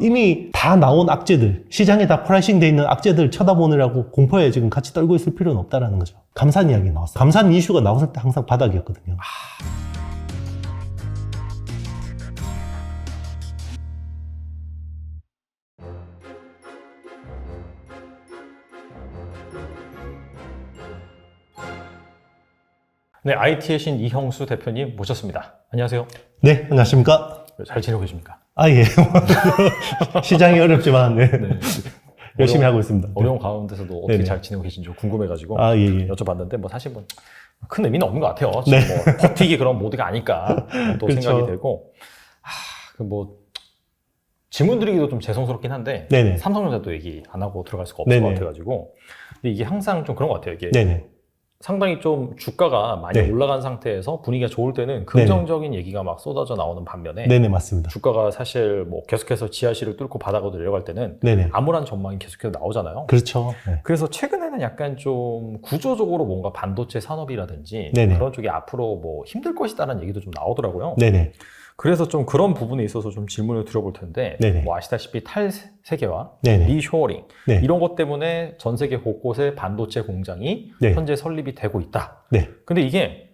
이미 다 나온 악재들, 시장에 다 프라이싱 돼 있는 악재들 쳐다보느라고 공포에 지금 같이 떨고 있을 필요는 없다라는 거죠. 감산 이야기 나왔어요. 감산 이슈가 나왔을 때 항상 바닥이었거든요. 네, IT의 신 이형수 대표님 모셨습니다. 안녕하세요. 네, 안녕하십니까? 잘 지내고 계십니까? 아, 예. 시장이 어렵지만, 네. 네. 열심히 하고 있습니다. 어려운 가운데서도 어떻게 네네. 잘 지내고 계신지 궁금해가지고 아, 예, 예. 여쭤봤는데 뭐 사실 뭐 큰 의미는 없는 것 같아요. 지금 네. 뭐 버티기 그런 모드가 아닐까 또 그렇죠. 생각이 되고 뭐 질문 드리기도 좀 죄송스럽긴 한데 네네. 삼성전자도 얘기 안 하고 들어갈 수가 없을 네네. 것 같아가지고 근데 이게 항상 좀 그런 것 같아요. 이게 네네. 상당히 좀 주가가 많이 네. 올라간 상태에서 분위기가 좋을 때는 긍정적인 얘기가 막 쏟아져 나오는 반면에 네네, 맞습니다. 주가가 사실 뭐 계속해서 지하실을 뚫고 바닥으로 내려갈 때는 네네. 암울한 전망이 계속해서 나오잖아요. 그렇죠. 네. 그래서 최근에는 약간 좀 구조적으로 뭔가 반도체 산업이라든지 네네. 그런 쪽이 앞으로 뭐 힘들 것이다라는 얘기도 좀 나오더라고요. 네네. 그래서 좀 그런 부분에 있어서 좀 질문을 드려볼 텐데 네네. 뭐 아시다시피 탈세계화, 네네. 리쇼어링 네. 이런 것 때문에 전 세계 곳곳에 반도체 공장이 네. 현재 설립이 되고 있다. 네. 근데 이게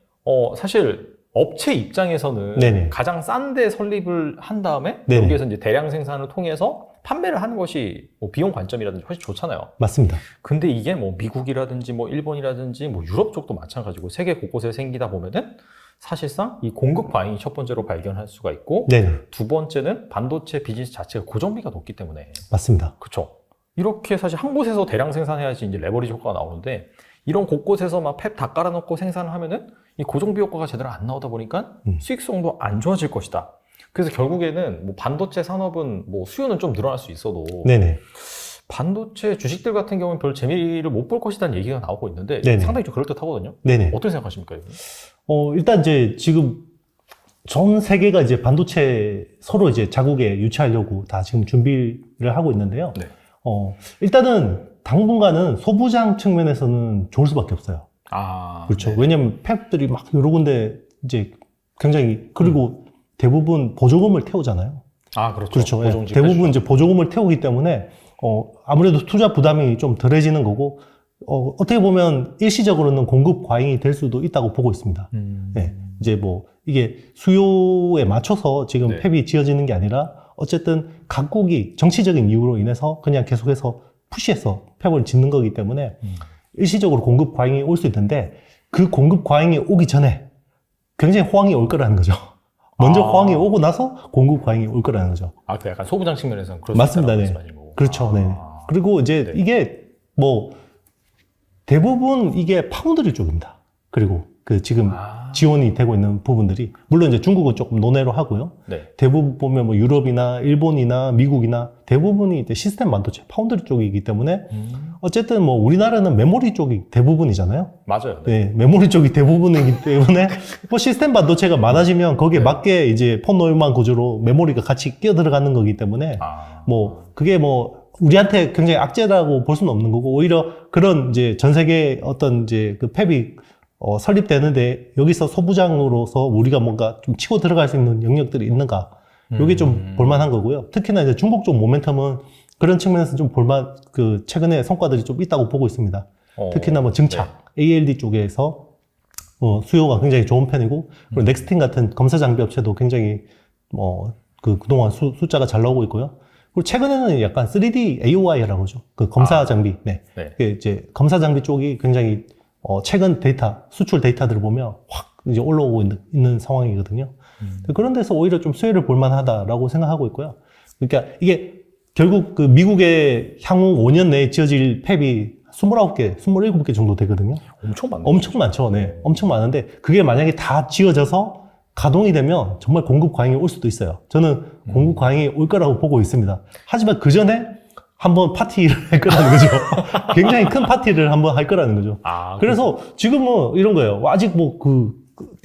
사실 업체 입장에서는 네네. 가장 싼 데 설립을 한 다음에 네네. 여기에서 이제 대량 생산을 통해서 판매를 하는 것이 뭐 비용 관점이라든지 훨씬 좋잖아요. 맞습니다. 근데 이게 뭐 미국이라든지 뭐 일본이라든지 뭐 유럽 쪽도 마찬가지고 세계 곳곳에 생기다 보면은 사실상 이 공급 과잉이 첫 번째로 발견할 수가 있고 네네. 두 번째는 반도체 비즈니스 자체가 고정비가 높기 때문에 맞습니다. 그렇죠. 이렇게 사실 한 곳에서 대량 생산해야지 이제 레버리지 효과가 나오는데 이런 곳곳에서 막 팹 다 깔아놓고 생산을 하면은 이 고정비 효과가 제대로 안 나오다 보니까 수익성도 안 좋아질 것이다. 그래서 결국에는 뭐 반도체 산업은 뭐 수요는 좀 늘어날 수 있어도 네네. 반도체 주식들 같은 경우는 별 재미를 못 볼 것이라는 얘기가 나오고 있는데 네네. 상당히 좀 그럴듯하거든요. 네네. 어떻게 생각하십니까? 이거? 일단 이제 지금 전 세계가 이제 반도체 서로 이제 자국에 유치하려고 다 지금 준비를 하고 있는데요. 네. 일단은 당분간은 소부장 측면에서는 좋을 수밖에 없어요. 아, 그렇죠. 네. 왜냐면 팹들이 막 여러 군데 이제 굉장히 그리고 대부분 보조금을 태우잖아요. 아, 그렇죠. 그렇죠. 예. 보정지 대부분 빼주죠. 이제 보조금을 태우기 때문에 아무래도 투자 부담이 좀 덜해지는 거고 어떻게 보면 일시적으로는 공급 과잉이 될 수도 있다고 보고 있습니다. 네. 이제 뭐 이게 수요에 맞춰서 지금 네. 팹이 지어지는 게 아니라 어쨌든 각국이 정치적인 이유로 인해서 그냥 계속해서 푸시해서 팹을 짓는 거기 때문에 일시적으로 공급 과잉이 올 수 있는데 그 공급 과잉이 오기 전에 굉장히 호황이 올 거라는 거죠. 먼저 호황이 오고 나서 공급 과잉이 올 거라는 거죠. 아, 그 약간 소부장 측면에서는 그럴 맞습니다. 수 네. 있다는 말씀하시는 거고. 그렇죠. 네. 그리고 이제 네. 이게 뭐 대부분 이게 파운드리 쪽입니다. 그리고 그 지금 지원이 되고 있는 부분들이 물론 이제 중국은 조금 논외로 하고요. 네. 대부분 보면 뭐 유럽이나 일본이나 미국이나 대부분이 이제 시스템 반도체 파운드리 쪽이기 때문에 어쨌든 뭐 우리나라는 메모리 쪽이 대부분이잖아요. 맞아요. 네. 네, 메모리 쪽이 대부분이기 때문에 뭐 시스템 반도체가 많아지면 거기에 네. 맞게 이제 폰노이만 구조로 메모리가 같이 끼어 들어가는 거기 때문에 뭐 그게 뭐 우리한테 굉장히 악재라고 볼 수는 없는 거고 오히려 그런 이제 전 세계 어떤 이제 그 팹이 설립되는데 여기서 소부장으로서 우리가 뭔가 좀 치고 들어갈 수 있는 영역들이 있는가? 이게 좀 볼만한 거고요. 특히나 이제 중국 쪽 모멘텀은 그런 측면에서 좀 볼만 그 최근에 성과들이 좀 있다고 보고 있습니다. 특히나 뭐 증착 ALD 쪽에서 수요가 굉장히 좋은 편이고 그리고 넥스틴 같은 검사 장비 업체도 굉장히 그동안 숫자가 잘 나오고 있고요. 그리고 최근에는 약간 3D AOI라고 하죠. 그 검사 장비. 네. 네. 그 이제 검사 장비 쪽이 굉장히 최근 데이터, 수출 데이터들을 보면 확 이제 올라오고 있는 상황이거든요. 그런 데서 오히려 좀 수혜를 볼 만하다라고 생각하고 있고요. 그러니까 이게 결국 그 미국의 향후 5년 내에 지어질 팹이 29개, 27개 정도 되거든요. 엄청 많네요. 엄청 많죠. 네. 엄청 많은데 그게 만약에 다 지어져서 가동이 되면 정말 공급 과잉이 올 수도 있어요. 저는 공급 과잉이 올 거라고 보고 있습니다. 하지만 그 전에 한번 파티를 할 거라는 거죠. 굉장히 큰 파티를 한번 할 거라는 거죠. 그래서 지금 뭐 이런 거예요. 아직 뭐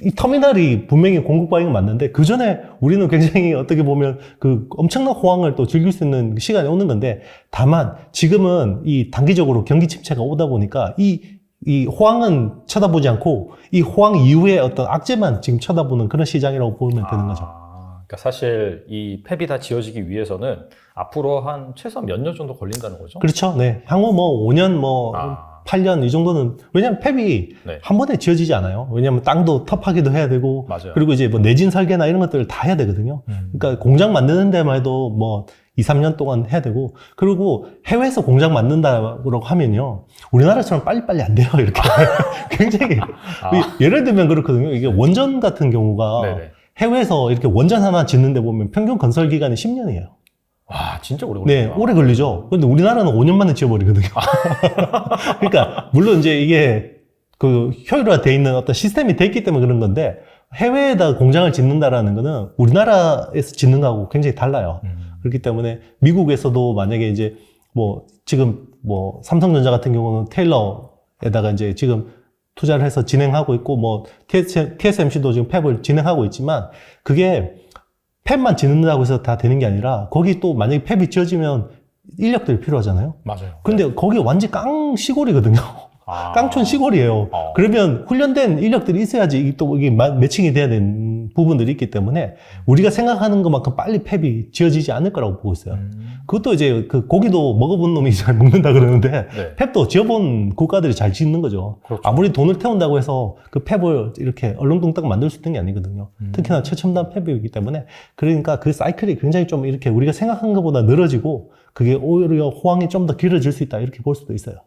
이 터미널이 분명히 공급 과잉은 맞는데 그 전에 우리는 굉장히 어떻게 보면 그 엄청난 호황을 또 즐길 수 있는 시간이 오는 건데 다만 지금은 이 단기적으로 경기 침체가 오다 보니까 이 호황은 쳐다보지 않고 이 호황 이후에 어떤 악재만 지금 쳐다보는 그런 시장이라고 보면 되는 거죠. 그러니까 사실 이 팹이 다 지어지기 위해서는 앞으로 한 최소한 몇 년 정도 걸린다는 거죠? 그렇죠. 네. 향후 뭐 5년, 뭐 8년 이 정도는, 왜냐면 팹이 네. 한 번에 지어지지 않아요. 왜냐면 땅도 터파기도 해야 되고, 맞아요. 그리고 이제 뭐 내진 설계나 이런 것들을 다 해야 되거든요. 그러니까 공장 만드는 데만 해도 뭐 2, 3년 동안 해야 되고, 그리고 해외에서 공장 만든다고 하면요, 우리나라처럼 빨리빨리 안 돼요, 이렇게. 굉장히. 예를 들면 그렇거든요. 이게 원전 같은 경우가 네네. 해외에서 이렇게 원전 하나 짓는데 보면 평균 건설 기간이 10년이에요. 와, 진짜 오래 네, 걸리네요. 오래 걸리죠. 근데 우리나라는 5년 만에 지어버리거든요. 그러니까, 물론 이제 이게 그 효율화되어 있는 어떤 시스템이 돼 있기 때문에 그런 건데, 해외에다 공장을 짓는다라는 거는 우리나라에서 짓는 거하고 굉장히 달라요. 그렇기 때문에 미국에서도 만약에 이제 뭐 지금 뭐 삼성전자 같은 경우는 테일러에다가 이제 지금 투자를 해서 진행하고 있고, 뭐 TSMC도 지금 팹을 진행하고 있지만, 그게 팹만 짓는다고 해서 다 되는 게 아니라, 거기 또 만약에 팹이 지어지면 인력들이 필요하잖아요. 맞아요. 근데 거기 완전 깡 시골이거든요. 깡촌 시골이에요. 그러면 훈련된 인력들이 있어야지 또 이게 매칭이 돼야 되는 부분들이 있기 때문에 우리가 생각하는 것만큼 빨리 팹이 지어지지 않을 거라고 보고 있어요. 그것도 이제 그 고기도 먹어본 놈이 잘 먹는다 그러는데, 네. 팹도 지어본 국가들이 잘 짓는 거죠. 그렇죠. 아무리 돈을 태운다고 해서 그 팹을 이렇게 얼렁뚱땅 만들 수 있는 게 아니거든요. 특히나 최첨단 팹이기 때문에. 그러니까 그 사이클이 굉장히 좀 이렇게 우리가 생각한 것보다 늘어지고, 그게 오히려 호황이 좀 더 길어질 수 있다, 이렇게 볼 수도 있어요.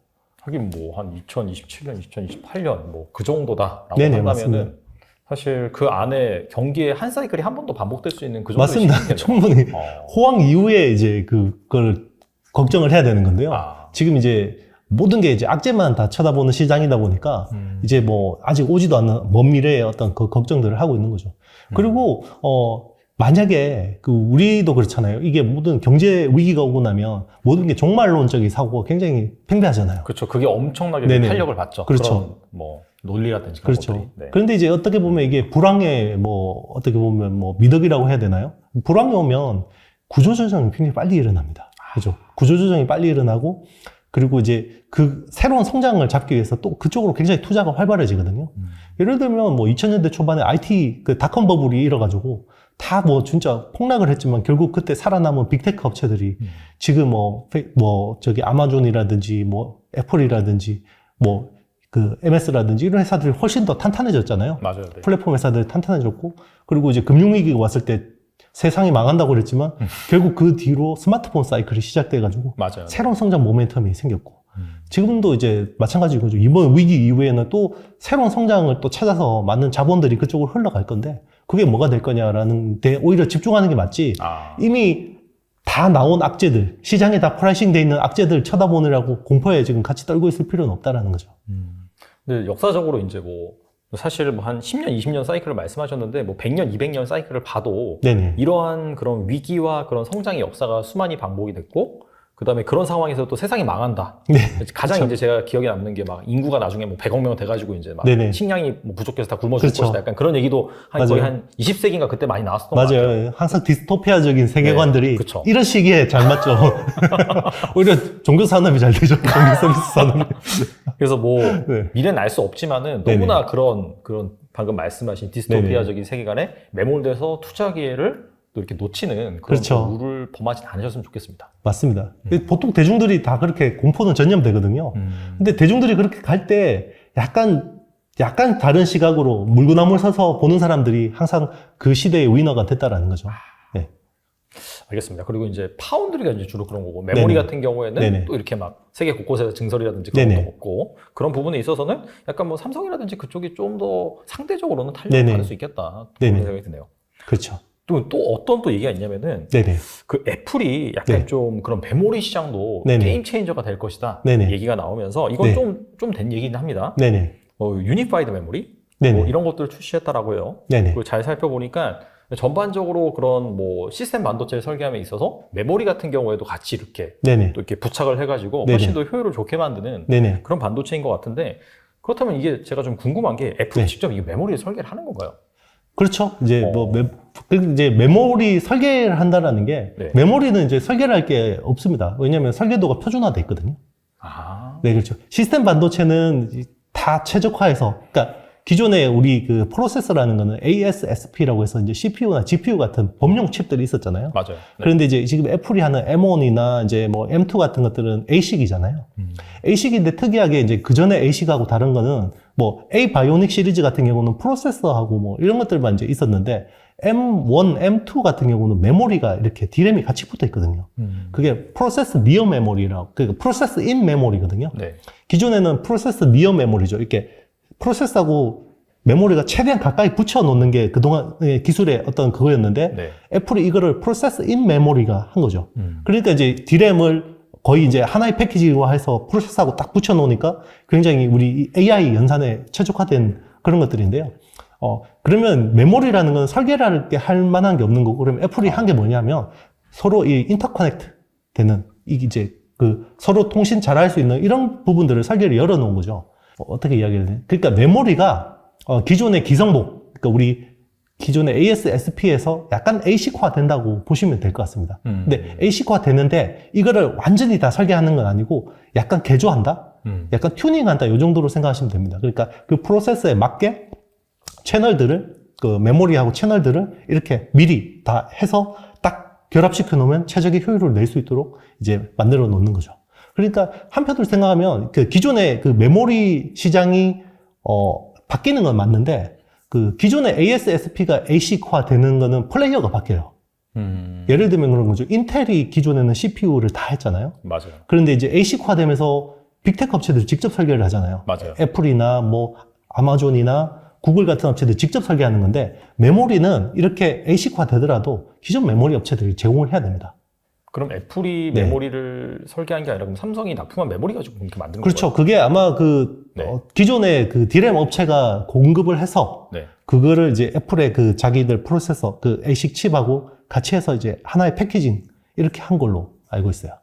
하긴 뭐 한 2027년, 2028년 뭐 그 정도다라고 네네, 한다면은 맞습니다. 사실 그 안에 경기의 한 사이클이 한 번 더 반복될 수 있는 그 정도의 맞습니다. 시기겠네요. 충분히. 호황 이후에 이제 그걸 걱정을 해야 되는 건데요. 지금 이제 모든 게 이제 악재만 다 쳐다보는 시장이다 보니까 이제 뭐 아직 오지도 않는 먼 미래의 어떤 그 걱정들을 하고 있는 거죠. 그리고 만약에 그 우리도 그렇잖아요. 이게 모든 경제 위기가 오고 나면 모든 게 종말론적인 사고가 굉장히 팽배하잖아요. 그렇죠. 그게 엄청나게 네네. 탄력을 받죠. 그렇죠. 그런 뭐 논리라든지 그런 그렇죠. 것들이. 네. 그런데 이제 어떻게 보면 이게 불황의 뭐 어떻게 보면 뭐 미덕이라고 해야 되나요? 불황이 오면 구조조정이 굉장히 빨리 일어납니다. 그죠? 구조조정이 빨리 일어나고, 그리고 이제 그 새로운 성장을 잡기 위해서 또 그쪽으로 굉장히 투자가 활발해지거든요. 예를 들면 뭐 2000년대 초반에 IT 그 닷컴 버블이 일어가지고 다 뭐 진짜 폭락을 했지만 결국 그때 살아남은 빅테크 업체들이 지금 저기 아마존이라든지 뭐 애플이라든지 뭐 그 MS라든지 이런 회사들이 훨씬 더 탄탄해졌잖아요. 맞아요. 네. 플랫폼 회사들이 탄탄해졌고, 그리고 이제 금융위기가 왔을 때 세상이 망한다고 그랬지만 결국 그 뒤로 스마트폰 사이클이 시작돼가지고 맞아요. 새로운 성장 모멘텀이 생겼고, 지금도 이제 마찬가지인 거죠. 이번 위기 이후에는 또 새로운 성장을 또 찾아서 많은 자본들이 그쪽으로 흘러갈 건데, 그게 뭐가 될 거냐라는 데 오히려 집중하는 게 맞지, 이미 다 나온 악재들, 시장에 다 프라이싱 돼 있는 악재들 쳐다보느라고 공포에 지금 같이 떨고 있을 필요는 없다라는 거죠. 근데 역사적으로 이제 뭐 사실 뭐 한 10년, 20년 사이클을 말씀하셨는데 뭐 100년, 200년 사이클을 봐도 네네. 이러한 그런 위기와 그런 성장의 역사가 수많이 반복이 됐고, 그 다음에 그런 상황에서 또 세상이 망한다. 네. 가장 그렇죠. 이제 제가 기억에 남는 게 막 인구가 나중에 뭐 100억 명 돼가지고 이제 막 네네. 식량이 뭐 부족해서 다 굶어 죽을 그렇죠. 것이다. 약간 그런 얘기도 한 거의 맞아요. 한 20세기인가 그때 많이 나왔었던 것 같아요. 맞아요. 항상 디스토피아적인 세계관들이 네, 그쵸. 이런 시기에 잘 맞죠. 오히려 종교 산업이 잘 되죠. 종교 서비스 산업이. 그래서 뭐 네. 미래는 알 수 없지만은 네네. 너무나 그런 방금 말씀하신 디스토피아적인 세계관에 매몰돼서 투자 기회를 또 이렇게 놓치는 그런 그렇죠. 룰을 범하지 않으셨으면 좋겠습니다. 맞습니다. 보통 대중들이 다 그렇게 공포는 전염되거든요. 근데 대중들이 그렇게 갈 때 약간 다른 시각으로 물구나무를 서서 보는 사람들이 항상 그 시대의 위너가 됐다라는 거죠. 네. 알겠습니다. 그리고 이제 파운드리가 이제 주로 그런 거고, 메모리 네네. 같은 경우에는 네네. 또 이렇게 막 세계 곳곳에서 증설이라든지 그런 네네. 것도 없고, 그런 부분에 있어서는 약간 뭐 삼성이라든지 그쪽이 좀 더 상대적으로는 탄력을 네네. 받을 수 있겠다. 네네. 그런 생각이 드네요. 그렇죠. 또 어떤 또 얘기가 있냐면은 네네. 그 애플이 약간 네. 좀 그런 메모리 시장도 네네. 게임 체인저가 될 것이다. 네네. 얘기가 나오면서 이건 네. 좀 된 얘기긴 합니다. 네네. 유니파이드 메모리 네네. 뭐 이런 것들을 출시했다라고 해요. 네네. 그리고 잘 살펴보니까 전반적으로 그런 뭐 시스템 반도체를 설계함에 있어서 메모리 같은 경우에도 같이 이렇게 네네. 또 이렇게 부착을 해가지고 네네. 훨씬 더 효율을 좋게 만드는 네네. 그런 반도체인 것 같은데, 그렇다면 이게 제가 좀 궁금한 게 애플이 네. 직접 이 메모리를 설계를 하는 건가요? 그렇죠. 이제 이제 메모리 설계를 한다라는 게, 네. 메모리는 이제 설계를 할 게 없습니다. 왜냐하면 설계도가 표준화돼 있거든요. 아, 네, 그렇죠. 시스템 반도체는 다 최적화해서, 그러니까 기존에 우리 그 프로세서라는 거는 ASSP라고 해서 이제 CPU나 GPU 같은 범용 칩들이 있었잖아요. 맞아요. 네. 그런데 이제 지금 애플이 하는 M1이나 이제 뭐 M2 같은 것들은 ASIC이잖아요. ASIC인데 특이하게 이제 그 전에 ASIC하고 다른 거는 뭐 A 바이오닉 시리즈 같은 경우는 프로세서하고 뭐 이런 것들만 이제 있었는데 M1, M2 같은 경우는 메모리가 이렇게 D램이 같이 붙어 있거든요. 그게 프로세스 니어 메모리라고, 그러니까 프로세스 인 메모리거든요. 네. 기존에는 프로세스 니어 메모리죠. 이렇게 프로세스하고 메모리가 최대한 가까이 붙여 놓는 게 그동안의 기술의 어떤 그거였는데 네. 애플이 이거를 프로세스 인 메모리가 한 거죠. 그러니까 이제 D램을 거의 이제 하나의 패키지화해서 프로세스하고 딱 붙여 놓으니까 굉장히 우리 AI 연산에 최적화된 그런 것들인데요. 그러면 메모리라는 건 설계를 할 만한 게 없는 거고, 그러면 애플이 한 게 뭐냐면 서로 이 인터커넥트 되는, 이제 그 서로 통신 잘 할 수 있는 이런 부분들을 설계를 열어 놓은 거죠. 어떻게 이야기를 해야 되나? 그러니까 메모리가 기존의 기성복, 그러니까 우리 기존의 ASSP에서 약간 ASIC화 된다고 보시면 될 것 같습니다. 근데 ASIC화 되는데 이거를 완전히 다 설계하는 건 아니고 약간 개조한다? 약간 튜닝한다? 이 정도로 생각하시면 됩니다. 그러니까 그 프로세서에 맞게 채널들을, 그 메모리하고 채널들을 이렇게 미리 다 해서 딱 결합시켜 놓으면 최적의 효율을 낼 수 있도록 이제 만들어 놓는 거죠. 그러니까 한편으로 생각하면 그 기존의 그 메모리 시장이 바뀌는 건 맞는데 그 기존의 ASSP가 ASIC화 되는 거는 플레이어가 바뀌어요. 예를 들면 그런 거죠. 인텔이 기존에는 CPU를 다 했잖아요. 맞아요. 그런데 이제 ASIC화 되면서 빅테크 업체들이 직접 설계를 하잖아요. 맞아요. 애플이나 뭐 아마존이나 구글 같은 업체들이 직접 설계하는 건데 메모리는 이렇게 ASIC화 되더라도 기존 메모리 업체들이 제공을 해야 됩니다. 그럼 애플이 네. 메모리를 설계한 게 아니라 그럼 삼성이 납품한 메모리 가지고 이렇게 만든 거예요? 그렇죠. 그게 아마 그 네. 기존의 그 D램 업체가 공급을 해서 네. 그거를 이제 애플의 그 자기들 프로세서 그 ASIC 칩하고 같이 해서 이제 하나의 패키징 이렇게 한 걸로 알고 있어요.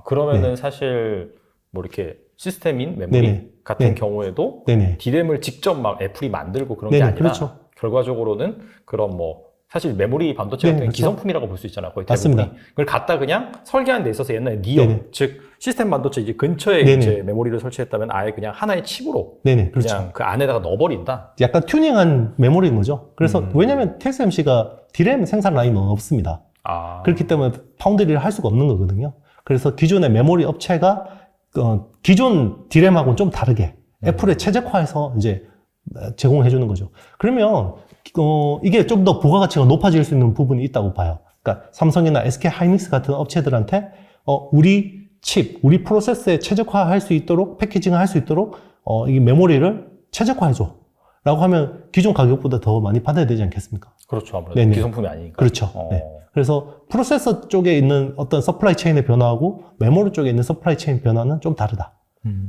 그러면은 사실 뭐 이렇게 시스템인 메모리 네네. 같은 네. 경우에도 네네. D램을 직접 막 애플이 만들고 그런 네네. 게 아니라 그렇죠. 결과적으로는 그런 뭐 사실 메모리 반도체 네, 같은 그렇죠. 기성품이라고 볼 수 있잖아요. 거의 맞습니다. 대부분이. 그걸 갖다 그냥 설계하는 데 있어서 옛날에 니어, 네네. 즉 시스템 반도체 이제 근처에 네네. 이제 메모리를 설치했다면 아예 그냥 하나의 칩으로 네네. 그렇죠. 그냥 그 안에다가 넣어버린다. 약간 튜닝한 메모리인 거죠. 그래서 왜냐면 TSMC가 D램 생산 라인은 없습니다. 그렇기 때문에 파운드리를 할 수가 없는 거거든요. 그래서 기존의 메모리 업체가 기존 D램하고는 좀 다르게 애플에 최적화해서 이제 제공해 주는 거죠. 그러면 이게 좀 더 부가가치가 높아질 수 있는 부분이 있다고 봐요. 그러니까 삼성이나 SK 하이닉스 같은 업체들한테 우리 칩, 우리 프로세스에 최적화할 수 있도록 패키징을 할 수 있도록 이 메모리를 최적화해 줘. 라고 하면 기존 가격보다 더 많이 받아야 되지 않겠습니까? 그렇죠. 아무래도 네네. 기성품이 아니니까. 그렇죠. 네. 그래서 프로세서 쪽에 있는 어떤 서플라이 체인의 변화하고 메모리 쪽에 있는 서플라이 체인 변화는 좀 다르다.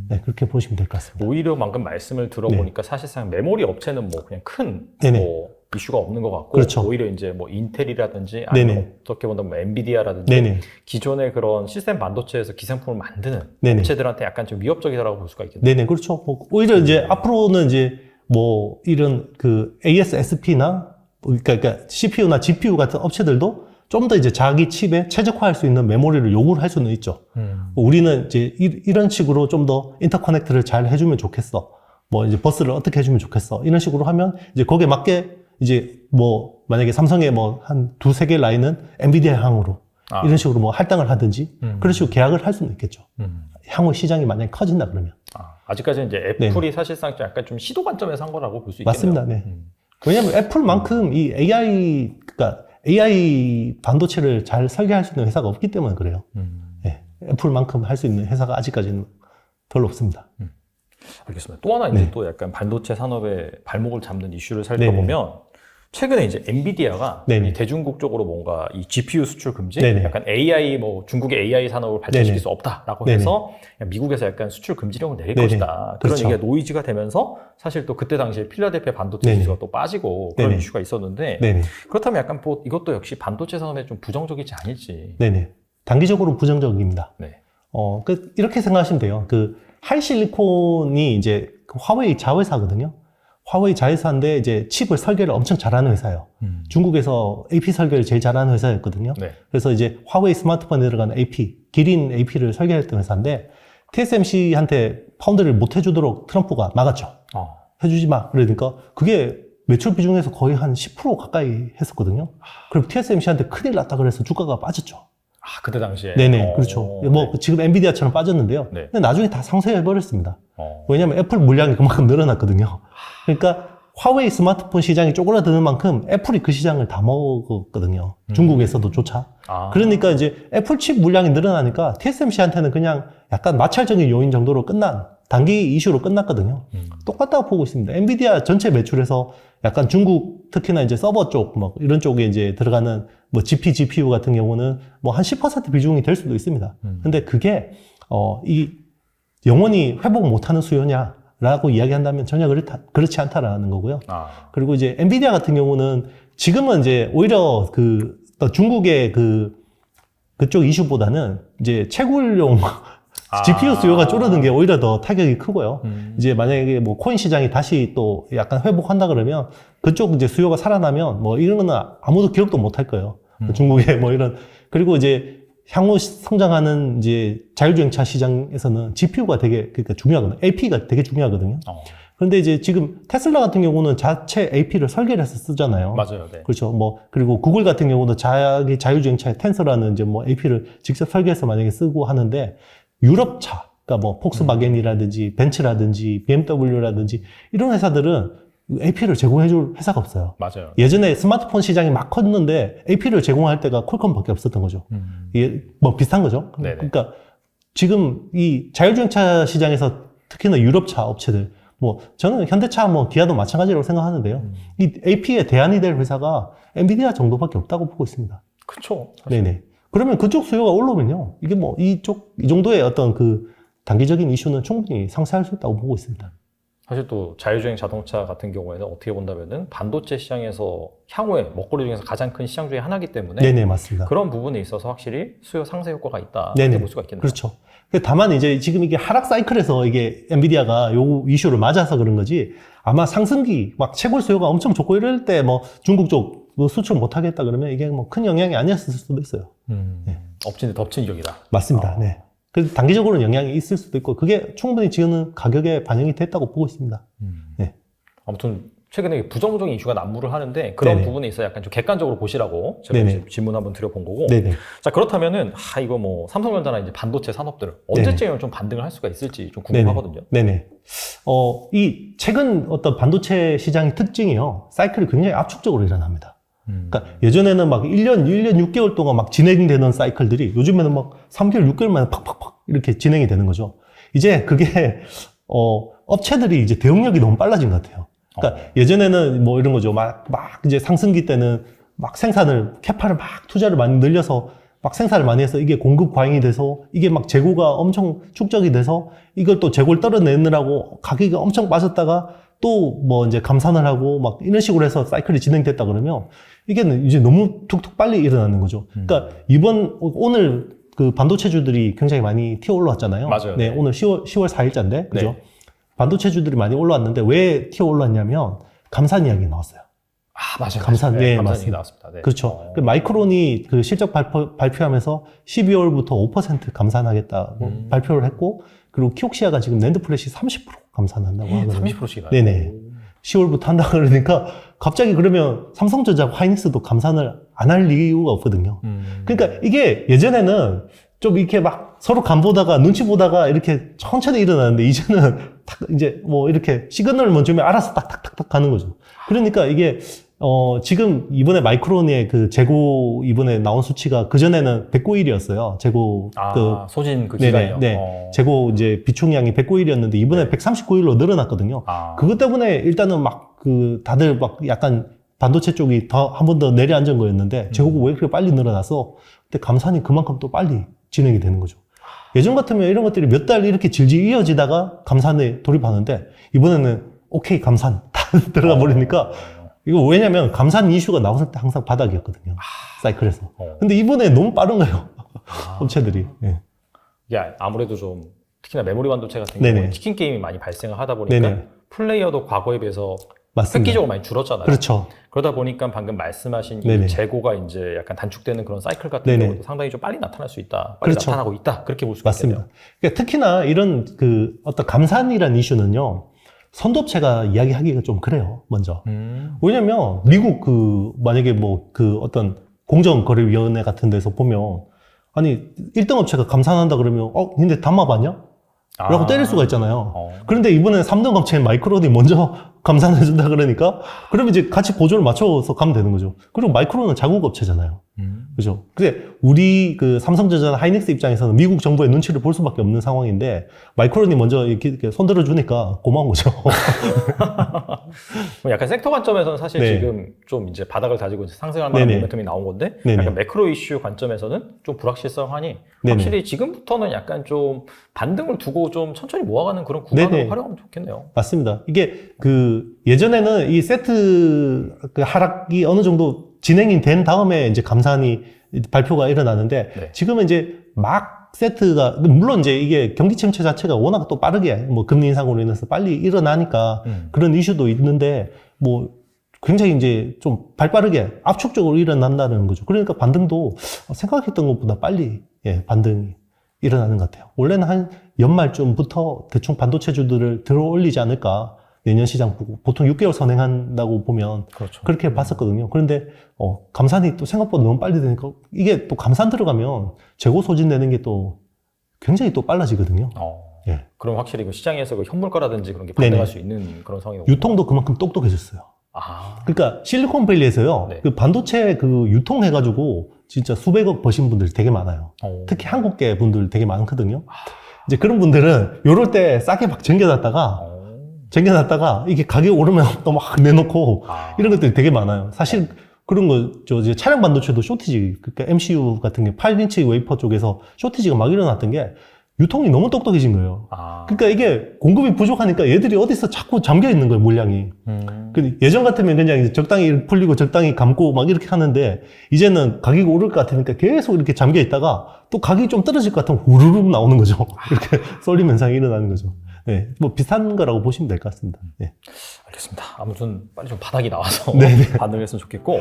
네, 그렇게 보시면 될 것 같습니다. 오히려 방금 말씀을 들어보니까 사실상 메모리 업체는 뭐 그냥 큰 네네. 뭐 이슈가 없는 것 같고 그렇죠. 오히려 이제 뭐 인텔이라든지 아니면 네네. 어떻게 본다면 뭐 엔비디아라든지 네네. 기존의 그런 시스템 반도체에서 기성품을 만드는 네네. 업체들한테 약간 좀 위협적이다라고 볼 수가 있겠네요. 네네, 그렇죠. 오히려 이제 앞으로는 이제 뭐 이런 그 ASSP나 그러니까 CPU나 GPU 같은 업체들도 좀 더 이제 자기 칩에 최적화할 수 있는 메모리를 요구를 할 수는 있죠. 우리는 이제 이런 식으로 좀 더 인터커넥트를 잘 해주면 좋겠어. 뭐 이제 버스를 어떻게 해주면 좋겠어. 이런 식으로 하면 이제 거기에 맞게 이제 뭐 만약에 삼성의 뭐 한 두세 개 라인은 엔비디아 향으로 이런 식으로 뭐 할당을 하든지 그런 식으로 계약을 할 수는 있겠죠. 향후 시장이 만약에 커진다 그러면. 아직까지는 이제 애플이 사실상 약간 좀 시도 관점에서 한 거라고 볼 수 있겠네요. 맞습니다. 네. 왜냐하면 애플만큼 이 그러니까 AI 반도체를 잘 설계할 수 있는 회사가 없기 때문에 그래요. 네. 애플만큼 할 수 있는 회사가 아직까지는 별로 없습니다. 알겠습니다. 또 하나 이제 또 약간 반도체 산업의 발목을 잡는 이슈를 살펴보면 최근에 이제 엔비디아가 이 대중국적으로 뭔가 이 GPU 수출 금지, 약간 AI 뭐 중국의 AI 산업을 발전시킬 수 없다라고 해서 미국에서 약간 수출 금지령을 내릴 것이다. 그런 그렇죠. 얘기가 노이즈가 되면서 사실 또 그때 당시에 필라델피아 반도체 지수가 또 빠지고 그런 이슈가 있었는데 그렇다면 약간 뭐 이것도 역시 반도체 산업에 좀 부정적이지 않을지. 네네. 단기적으로 부정적입니다. 네. 이렇게 생각하시면 돼요. 그 하이실리콘이 이제 그 화웨이 자회사거든요. 화웨이 자회사인데 이제 칩을 설계를 엄청 잘하는 회사예요. 중국에서 AP 설계를 제일 잘하는 회사였거든요. 그래서 이제 화웨이 스마트폰에 들어가는 AP, 기린 AP를 설계했던 회사인데 TSMC한테 파운드를 못 해주도록 트럼프가 막았죠. 해주지 마. 그러니까 그게 매출 비중에서 거의 한 10% 가까이 했었거든요. 그리고 TSMC한테 큰일 났다 그래서 주가가 빠졌죠. 아, 그때 당시에. 네네, 그렇죠. 뭐 네. 지금 엔비디아처럼 빠졌는데요. 네. 근데 나중에 다 상쇄해버렸습니다. 왜냐하면 애플 물량이 그만큼 늘어났거든요. 그러니까 화웨이 스마트폰 시장이 쪼그라드는 만큼 애플이 그 시장을 다 먹었거든요. 중국에서도 조차. 그러니까 이제 애플 칩 물량이 늘어나니까 TSMC한테는 그냥 약간 마찰적인 요인 정도로 끝난, 단기 이슈로 끝났거든요. 똑같다고 보고 있습니다. 엔비디아 전체 매출에서 약간 중국, 특히나 이제 서버 쪽, 뭐 이런 쪽에 이제 들어가는 뭐 GPU 같은 경우는 뭐 한 10% 비중이 될 수도 있습니다. 근데 그게, 이 영원히 회복 못하는 수요냐? 라고 이야기한다면 전혀 그렇지 않다라는 거고요. 그리고 이제 엔비디아 같은 경우는 지금은 이제 오히려 또 중국의 그쪽 이슈보다는 이제 채굴용 GPU 수요가 줄어든 게 오히려 더 타격이 크고요. 이제 만약에 뭐 코인 시장이 다시 또 약간 회복한다 그러면 그쪽 이제 수요가 살아나면 뭐 이런 거는 아무도 기록도 못 할 거예요. 중국의 뭐 이런. 그리고 이제 향후 성장하는 이제 자율주행차 시장에서는 GPU가 되게 그러니까 중요하거든요. AP가 되게 중요하거든요. 그런데 이제 지금 테슬라 같은 경우는 자체 AP를 설계를 해서 쓰잖아요. 맞아요. 네. 그렇죠. 뭐 그리고 구글 같은 경우도 자기 자율주행차에 텐서라는 이제 뭐 AP를 직접 설계해서 만약에 쓰고 하는데 유럽차, 그러니까 뭐 폭스바겐이라든지 벤츠라든지 BMW라든지 이런 회사들은 AP를 제공해줄 회사가 없어요. 맞아요. 예전에 스마트폰 시장이 막 컸는데 AP를 제공할 때가 퀄컴밖에 없었던 거죠. 이게 뭐 비슷한 거죠. 네네. 그러니까 지금 이 자율주행차 시장에서 특히나 유럽차 업체들, 뭐 저는 현대차, 뭐 기아도 마찬가지라고 생각하는데요. 이 AP에 대안이 될 회사가 엔비디아 정도밖에 없다고 보고 있습니다. 그쵸. 네네. 그러면 그쪽 수요가 올라오면요, 이게 뭐 이 정도의 어떤 그 단기적인 이슈는 충분히 상쇄할 수 있다고 보고 있습니다. 사실 또 자율주행 자동차 같은 경우에는 어떻게 본다면은 반도체 시장에서 향후에 먹거리 중에서 가장 큰 시장 중에 하나이기 때문에 네네, 맞습니다. 그런 부분에 있어서 확실히 수요 상쇄 효과가 있다. 네네. 이렇게 볼 수가 있겠네요. 그렇죠. 다만 이제 지금 이게 하락 사이클에서 이게 엔비디아가 요 이슈를 맞아서 그런 거지, 아마 상승기 막 채굴 수요가 엄청 좋고 이럴 때 뭐 중국 쪽 뭐 수출 못 하겠다 그러면 이게 뭐 큰 영향이 아니었을 수도 있어요. 네. 엎친 데 덮친 격이다. 맞습니다. 네. 그래서 단기적으로는 영향이 있을 수도 있고 그게 충분히 지금은 가격에 반영이 됐다고 보고 있습니다. 네. 아무튼 최근에 부정적인 이슈가 난무를 하는데 그런 네네. 부분에 있어 약간 좀 객관적으로 보시라고 제가 네네. 이제 질문 한번 드려본 거고. 네네. 자, 그렇다면은 이거 뭐 삼성전자나 이제 반도체 산업들 언제쯤 좀 반등을 할 수가 있을지 좀 네네. 궁금하거든요. 네네. 이 최근 어떤 반도체 시장의 특징이요, 사이클이 굉장히 압축적으로 일어납니다. 그러니까 예전에는 막 1년 6개월 동안 막 진행되는 사이클들이 요즘에는 막 3개월, 6개월 만에 팍팍팍 이렇게 진행이 되는 거죠. 이제 그게, 업체들이 이제 대응력이 너무 빨라진 것 같아요. 그러니까 예전에는 뭐 이런 거죠. 막 이제 상승기 때는 막 캐파를 막 투자를 많이 늘려서 막 생산을 많이 해서 이게 공급 과잉이 돼서 이게 막 재고가 엄청 축적이 돼서 이걸 또 재고를 떨어내느라고 가격이 엄청 빠졌다가 또 뭐 이제 감산을 하고 막 이런 식으로 해서 사이클이 진행됐다 그러면 이게 이제 너무 툭툭 빨리 일어나는 거죠. 그러니까 오늘 그 반도체주들이 굉장히 많이 튀어 올라왔잖아요. 맞아요. 네, 오늘 10월 4일자인데, 그죠? 네. 반도체주들이 많이 올라왔는데 왜 튀어 올라왔냐면 감산 이야기 나왔어요. 맞아요. 감산, 네, 감산이 맞습니다. 나왔습니다. 네. 그렇죠. 그 마이크론이 그 실적 발표하면서 12월부터 5% 감산하겠다고 발표를 했고, 그리고 키옥시아가 지금 낸드 플래시 30% 감산한다고 하거든요. 30%씩이나요? 네네. 10월부터 한다 그러니까 갑자기 그러면 삼성전자, 하이닉스도 감산을 안 할 이유가 없거든요. 그러니까 이게 예전에는 좀 이렇게 막 서로 간 보다가 눈치 보다가 이렇게 천천히 일어나는데 이제는 이제 뭐 이렇게 시그널만 주면 알아서 딱딱딱딱 가는 거죠. 그러니까 이게 지금 이번에 마이크론의 그 재고 이번에 나온 수치가 그전에는 109일이었어요. 재고 소진 그 네네, 기간이요. 네. 재고 이제 비축량이 109일이었는데 이번에 139일로 늘어났거든요. 그것 때문에 일단은 막 다들 막 약간 반도체 쪽이 한 번 더 내려앉은 거였는데 재고가 왜 그렇게 빨리 늘어나서 근데 감산이 그만큼 또 빨리 진행이 되는 거죠. 예전 같으면 이런 것들이 몇 달 이렇게 질질 이어지다가 감산에 돌입하는데 이번에는 오케이 감산 다 들어가 버리니까 이거 왜냐면 감산 이슈가 나왔을 때 항상 바닥이었거든요. 사이클에서. 근데 이번에 너무 빠른 거예요. 업체들이. 네. 이게 아무래도 좀 특히나 메모리 반도체 같은 경우는 치킨 게임이 많이 발생을 하다 보니까 플레이어도 과거에 비해서 맞습니다. 획기적으로 많이 줄었잖아요. 그렇죠. 그러다 보니까 방금 말씀하신 이 재고가 이제 약간 단축되는 그런 사이클 같은 경우도 상당히 좀 빨리 나타날 수 있다. 빨리 그렇죠. 나타나고 있다. 그렇게 볼 수가 맞습니다. 있겠네요. 그러니까 특히나 이런 어떤 감산이라는 이슈는요, 선도업체가 이야기하기가 좀 그래요, 먼저. 왜냐면, 미국 만약에 어떤 공정거래위원회 같은 데서 보면, 아니, 1등 업체가 감산한다 그러면, 근데 담아봤냐? 라고 때릴 수가 있잖아요. 그런데 이번에 3등 업체인 마이크론이 먼저 감산해준다 그러니까, 그럼 이제 같이 보조를 맞춰서 가면 되는 거죠. 그리고 마이크론은 자국 업체잖아요. 그죠? 근데 우리 삼성전자 하이닉스 입장에서는 미국 정부의 눈치를 볼 수밖에 없는 상황인데, 마이크론이 먼저 이렇게 손들어 주니까 고마운 거죠. 약간 섹터 관점에서는 사실 네. 지금 좀 이제 바닥을 다지고 이제 상승할 만한 네네. 모멘텀이 나온 건데, 네네. 약간 매크로 이슈 관점에서는 좀 불확실성하니 네네. 확실히 지금부터는 약간 좀 반등을 두고 좀 천천히 모아가는 그런 구간으로 네네. 활용하면 좋겠네요. 맞습니다. 이게 예전에는 이 세트 하락이 어느 정도 진행이 된 다음에 이제 감산이 발표가 일어나는데, 네. 지금은 이제 막 세트가, 물론 이제 이게 경기 침체 자체가 워낙 또 빠르게 금리 인상으로 인해서 빨리 일어나니까 그런 이슈도 있는데, 굉장히 이제 좀 발빠르게 압축적으로 일어난다는 거죠. 그러니까 반등도 생각했던 것보다 빨리 반등이 일어나는 것 같아요. 원래는 한 연말쯤부터 대충 반도체주들을 들어 올리지 않을까. 내년 시장 보고 보통 6개월 선행한다고 보면 그렇죠. 그렇게 봤었거든요. 그런데 감산이 또 생각보다 너무 빨리 되니까, 이게 또 감산 들어가면 재고 소진되는 게 또 굉장히 또 빨라지거든요. 예. 그럼 확실히 시장에서 현물가라든지 그런 게 반등할 네네. 수 있는 그런 상황이고. 유통도 그만큼 똑똑해졌어요. 그러니까 실리콘밸리에서 네. 반도체 유통해가지고 진짜 수백억 버신 분들이 되게 많아요. 특히 한국계 분들 되게 많거든요. 이제 그런 분들은 요럴 때 싸게 막 쟁여놨다가 이게 가격 오르면 또 막 내놓고 이런 것들이 되게 많아요. 사실 그런 거, 이제 차량 반도체도 쇼티지, 그러니까 MCU 같은 게 8인치 웨이퍼 쪽에서 쇼티지가 막 일어났던 게 유통이 너무 똑똑해진 거예요. 그러니까 이게 공급이 부족하니까 얘들이 어디서 자꾸 잠겨 있는 거예요, 물량이. 예전 같으면 그냥 이제 적당히 풀리고 적당히 감고 막 이렇게 하는데, 이제는 가격이 오를 것 같으니까 계속 이렇게 잠겨 있다가 또 가격이 좀 떨어질 것 같으면 우르르 나오는 거죠. 이렇게 쏠림 현상이 일어나는 거죠. 네, 비슷한 거라고 보시면 될 것 같습니다. 네. 알겠습니다. 아무튼 빨리 좀 바닥이 나와서 네네. 반등을 했으면 좋겠고.